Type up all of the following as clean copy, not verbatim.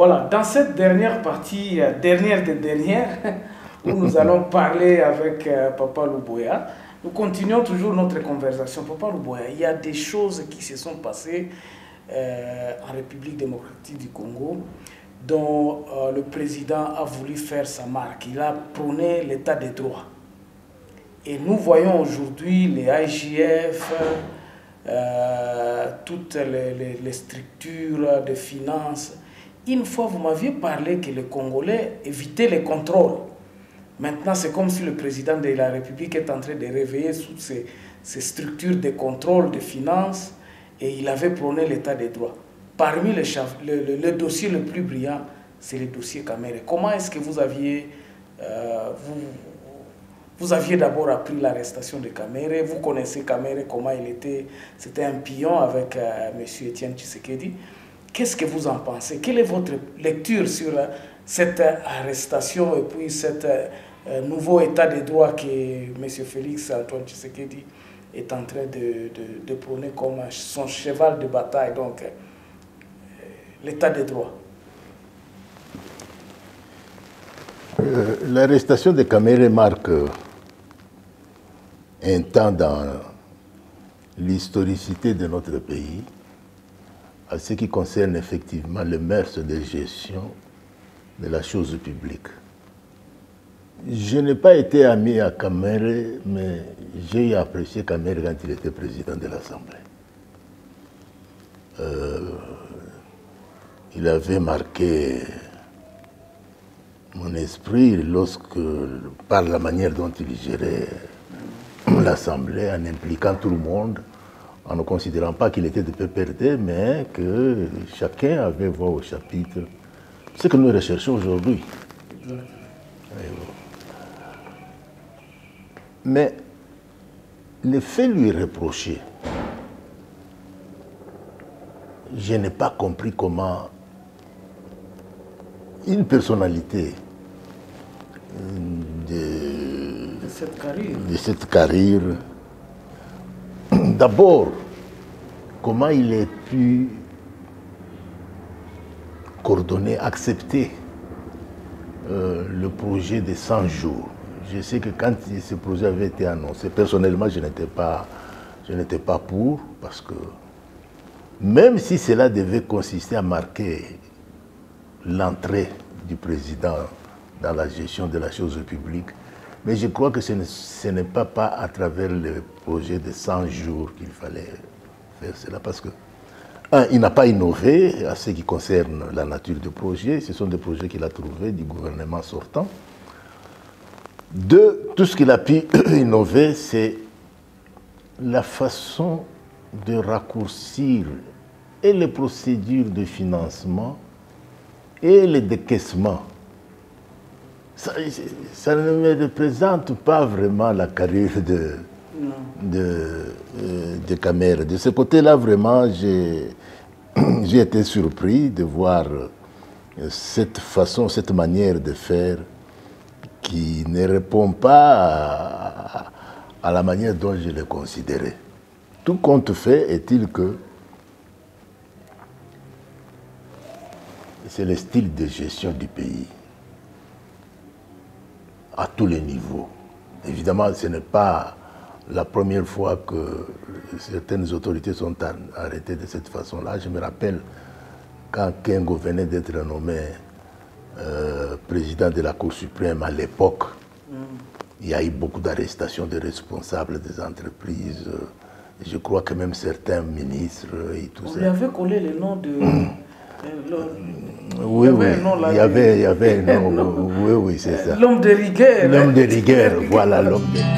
Voilà, dans cette dernière partie, dernière des dernières, où nous allons parler avec Papa Louboya, nous continuons toujours notre conversation. Papa Louboya, il y a des choses qui se sont passées en République démocratique du Congo dont le président a voulu faire sa marque. Il a prôné l'état des droits. Et nous voyons aujourd'hui les IGF, toutes les structures de finances. Une fois, vous m'aviez parlé que les Congolais évitaient les contrôles. Maintenant, c'est comme si le président de la République est en train de réveiller toutes ces structures de contrôle de finances et il avait prôné l'état des droits. Parmi le dossier le plus brillant, c'est le dossier Kamere. Comment est-ce que vous aviez d'abord appris l'arrestation de Kamere? Vous connaissez Kamere, comment il était? C'était un pion avec M. Etienne Tshisekedi. Qu'est-ce que vous en pensez? Quelle est votre lecture sur cette arrestation et puis cet nouveau état de droit que M. Félix Antoine Tshisekedi est en train de prôner comme son cheval de bataille, donc l'état de droit? L'arrestation de Kamere marque un temps dans l'historicité de notre pays à ce qui concerne effectivement le mœurs de gestion de la chose publique. Je n'ai pas été ami à Kamere, mais j'ai apprécié Kamere quand il était président de l'Assemblée. Il avait marqué mon esprit par la manière dont il gérait l'Assemblée, en impliquant tout le monde, en ne considérant pas qu'il était de peu perdre, mais que chacun avait voix au chapitre. Ce que nous recherchons aujourd'hui. Mais le fait lui reprocher, je n'ai pas compris comment une personnalité de cette carrière, d'abord, comment il a pu coordonner, accepter le projet de 100 jours. Je sais que quand ce projet avait été annoncé, personnellement, je n'étais pas pour, parce que même si cela devait consister à marquer l'entrée du président dans la gestion de la chose publique, mais je crois que ce n'est pas à travers le projet de 100 jours qu'il fallait faire cela, parce que, un, il n'a pas innové à ce qui concerne la nature du projet, ce sont des projets qu'il a trouvés du gouvernement sortant. Deux, tout ce qu'il a pu innover, c'est la façon de raccourcir et les procédures de financement et les décaissements. Ça ne me représente pas vraiment la carrière de Kamere. De ce côté-là, vraiment, j'ai été surpris de voir cette façon, cette manière de faire qui ne répond pas à la manière dont je l'ai considéré. Tout compte fait est-il que c'est le style de gestion du pays, à tous les niveaux. Évidemment, ce n'est pas la première fois que certaines autorités sont arrêtées de cette façon-là. Je me rappelle quand Kengo venait d'être nommé président de la Cour suprême à l'époque, il y a eu beaucoup d'arrestations de responsables des entreprises. Je crois que même certains ministres et tout ça. On lui avait collé le nom de... Oui, il y avait un nom. Oui, c'est ça. L'homme de rigueur. L'homme de rigueur, voilà l'homme de rigueur.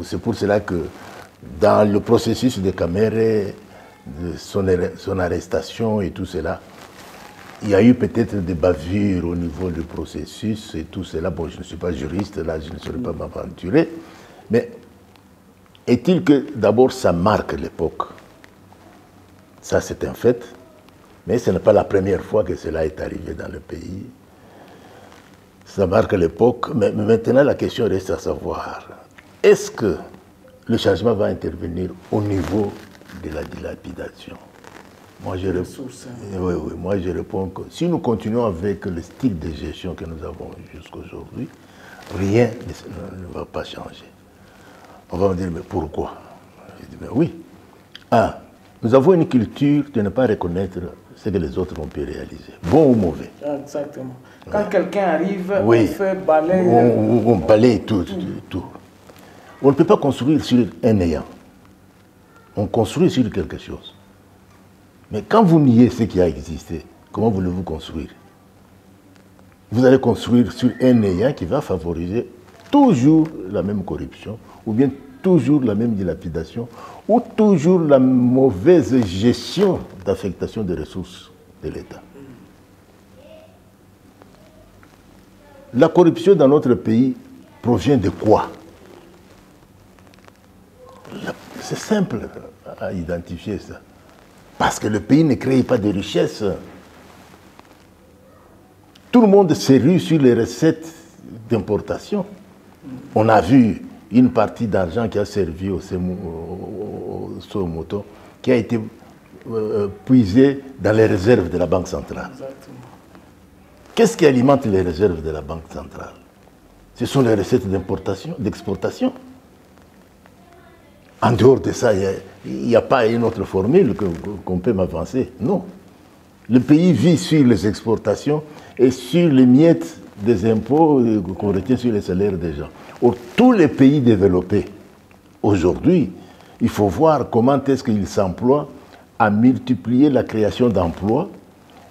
C'est pour cela que dans le processus de Kamere, de son arrestation et tout cela, il y a eu peut-être des bavures au niveau du processus et tout cela. Bon, je ne suis pas juriste, là, je ne saurais pas m'aventurer. Mais est-il que d'abord ça marque l'époque? Ça, c'est un fait. Mais ce n'est pas la première fois que cela est arrivé dans le pays. Ça marque l'époque. Mais maintenant, la question reste à savoir, est-ce que le changement va intervenir au niveau de la dilapidation? Moi, je réponds que si nous continuons avec le style de gestion que nous avons jusqu'à aujourd'hui, rien ne va pas changer. On va me dire, mais pourquoi? Je dis, mais oui. Nous avons une culture de ne pas reconnaître ce que les autres ont pu réaliser, bon ou mauvais. Exactement. Quand quelqu'un arrive, on fait balayer. On balaye tout. On ne peut pas construire sur un néant. On construit sur quelque chose. Mais quand vous niez ce qui a existé, comment voulez-vous construire? Vous allez construire sur un néant qui va favoriser toujours la même corruption, ou bien toujours la même dilapidation, ou toujours la mauvaise gestion d'affectation des ressources de l'État. La corruption dans notre pays provient de quoi? C'est simple à identifier ça. Parce que le pays ne crée pas de richesse. Tout le monde s'est rue sur les recettes d'importation. On a vu une partie d'argent qui a servi au Somoto, qui a été puisée dans les réserves de la Banque centrale. Qu'est-ce qui alimente les réserves de la Banque centrale? Ce sont les recettes d'exportation. En dehors de ça, il n'y a pas une autre formule qu'on peut m'avancer. Non. Le pays vit sur les exportations et sur les miettes des impôts qu'on retient sur les salaires des gens. Or, tous les pays développés, aujourd'hui, il faut voir comment est-ce qu'ils s'emploient à multiplier la création d'emplois,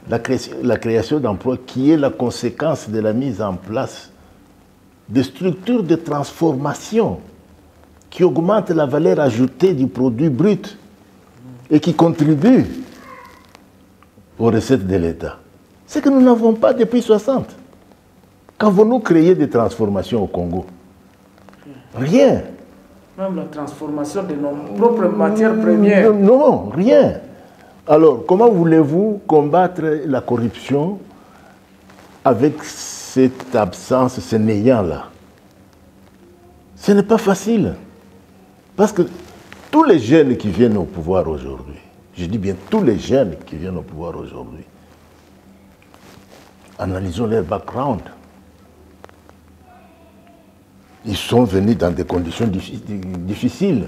la création d'emplois qui est la conséquence de la mise en place de structures de transformation qui augmentent la valeur ajoutée du produit brut et qui contribuent aux recettes de l'État. C'est que nous n'avons pas depuis 60. Qu'avons-nous créé des transformations au Congo? Rien. Même la transformation de nos propres matières premières. Non, rien. Alors, comment voulez-vous combattre la corruption avec cette absence, ce néant-là? Ce n'est pas facile. Parce que tous les jeunes qui viennent au pouvoir aujourd'hui, je dis bien tous les jeunes qui viennent au pouvoir aujourd'hui, analysons leur background. Ils sont venus dans des conditions difficiles.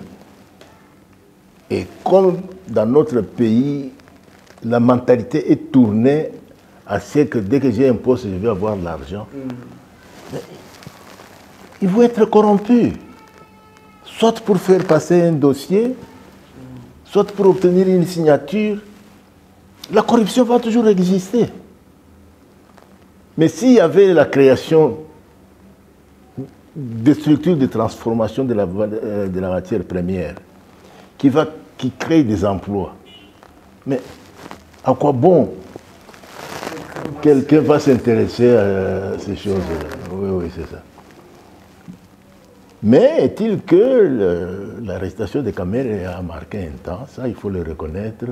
Et comme dans notre pays, la mentalité est tournée à ce que dès que j'ai un poste, je vais avoir l'argent. Ils vont être corrompus. Soit pour faire passer un dossier, soit pour obtenir une signature. La corruption va toujours exister. Mais s'il y avait la création de structures de transformation de la matière première qui crée des emplois, mais à quoi bon quelqu'un va s'intéresser à ces choses-là? Oui, c'est ça. Mais est-il que l'arrestation de Kamere a marqué un temps, ça il faut le reconnaître.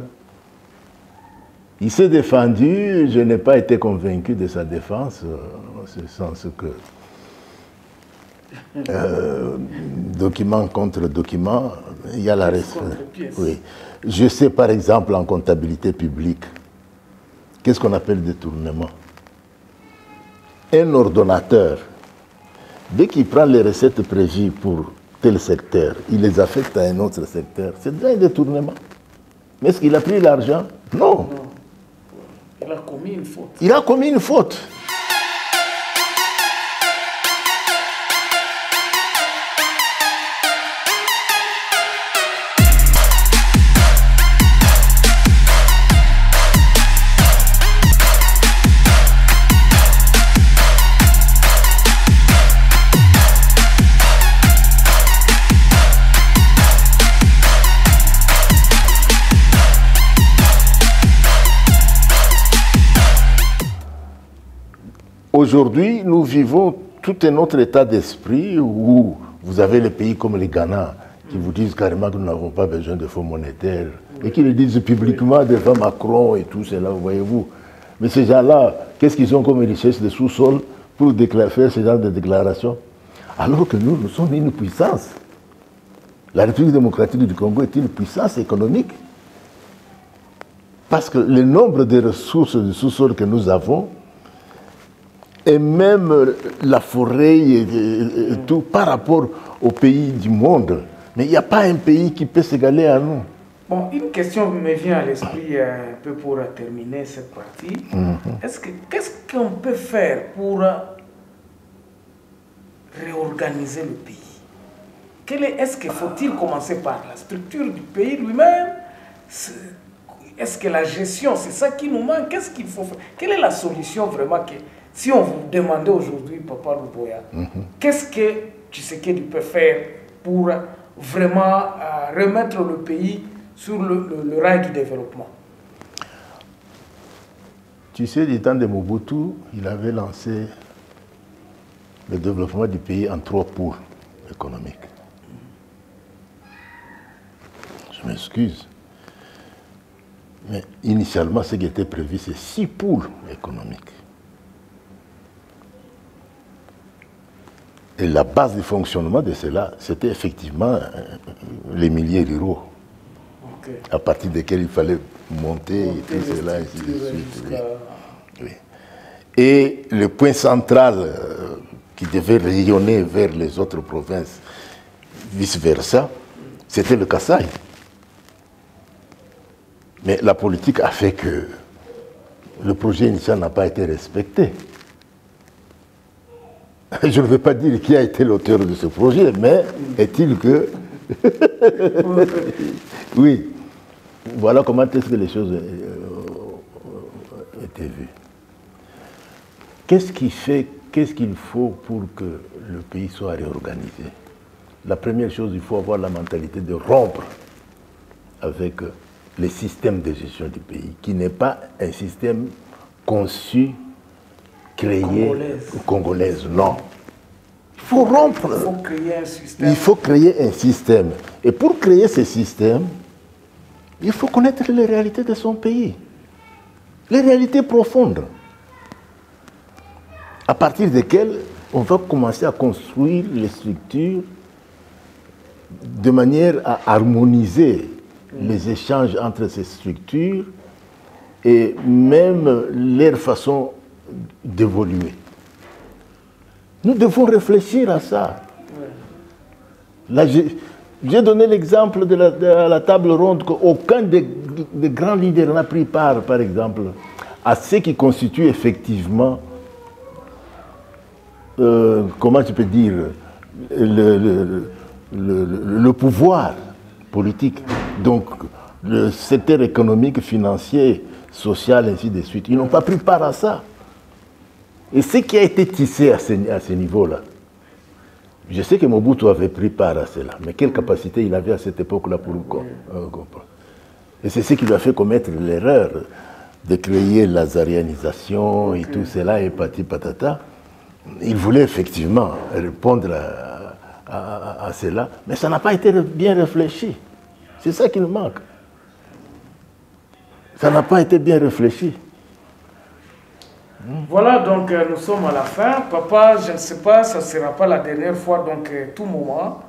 Il s'est défendu, je n'ai pas été convaincu de sa défense, en ce sens que document contre document, il y a la responsabilité. Oui. Je sais par exemple en comptabilité publique, qu'est-ce qu'on appelle détournement? Un ordonnateur, dès qu'il prend les recettes prévues pour tel secteur, il les affecte à un autre secteur. C'est déjà un détournement. Mais est-ce qu'il a pris l'argent? Non. Il a commis une faute. Il a commis une faute. Aujourd'hui, nous vivons tout un autre état d'esprit où vous avez les pays comme le Ghana qui vous disent carrément que nous n'avons pas besoin de fonds monétaires et qui le disent publiquement devant Macron et tout cela, voyez-vous. Mais ces gens-là, qu'est-ce qu'ils ont comme richesse de sous-sol pour faire ce genre de déclarations? Alors que nous sommes une puissance. La République démocratique du Congo est une puissance économique. Parce que le nombre de ressources du sous-sol que nous avons, et même la forêt et tout, par rapport aux pays du monde, mais il n'y a pas un pays qui peut s'égaler à nous. Bon, une question me vient à l'esprit un peu pour terminer cette partie. Qu'est-ce qu'on peut faire pour réorganiser le pays? Est-ce qu'il faut-il commencer par la structure du pays lui-même? Est-ce que la gestion, c'est ça qui nous manque? Qu'est-ce qu'il faut faire? Quelle est la solution vraiment que, si on vous demandait aujourd'hui, Papa Luboya, qu'est-ce que Tshisekedi peut faire pour vraiment remettre le pays sur le rail du développement? Tu sais, du temps de Mobutu, il avait lancé le développement du pays en 3 pôles économiques. Je m'excuse. Mais initialement, ce qui était prévu, c'est 6 pôles économiques. Et la base du fonctionnement de cela, c'était effectivement les milieux ruraux, à partir desquels il fallait monter et tout cela, ainsi de suite. Oui. Et le point central qui devait rayonner vers les autres provinces, vice-versa, c'était le Kasaï. Mais la politique a fait que le projet initial n'a pas été respecté. Je ne veux pas dire qui a été l'auteur de ce projet, mais est-il que... Oui, voilà comment est-ce que les choses étaient vues. Qu'est-ce qu'il faut pour que le pays soit réorganisé? La première chose, il faut avoir la mentalité de rompre avec le système de gestion du pays, qui n'est pas un système conçu, créé, congolaise, non. Il faut rompre. Il faut créer un système. Il faut créer un système. Et pour créer ce système, il faut connaître les réalités de son pays. Les réalités profondes. À partir desquelles on va commencer à construire les structures de manière à harmoniser les échanges entre ces structures et même leur façon d'évoluer. Nous devons réfléchir à ça. Là, j'ai donné l'exemple de la table ronde qu'aucun des grands leaders n'a pris part, par exemple, à ce qui constitue effectivement, comment je peux dire, le pouvoir politique, donc le secteur économique, financier, social, ainsi de suite. Ils n'ont pas pris part à ça. Et ce qui a été tissé à ce niveau-là, je sais que Mobutu avait pris part à cela, mais quelle capacité il avait à cette époque-là pour comprendre. Et c'est ce qui lui a fait commettre l'erreur de créer la zarianisation et tout cela, et patata. Il voulait effectivement répondre à cela, mais ça n'a pas été bien réfléchi. C'est ça qui nous manque. Ça n'a pas été bien réfléchi. Voilà, donc nous sommes à la fin. Papa, je ne sais pas, ça ne sera pas la dernière fois, donc tout moment,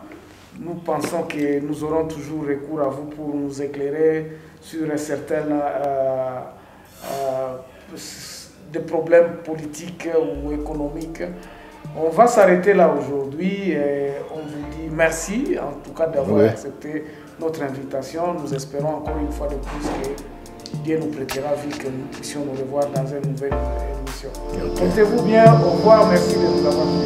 nous pensons que nous aurons toujours recours à vous pour nous éclairer sur certains des problèmes politiques ou économiques. On va s'arrêter là aujourd'hui et on vous dit merci en tout cas d'avoir accepté notre invitation. Nous espérons encore une fois de plus que Dieu nous prêtera vie, que nous puissions nous revoir dans une nouvelle émission. Portez-vous bien, au revoir, merci de nous avoir suivis.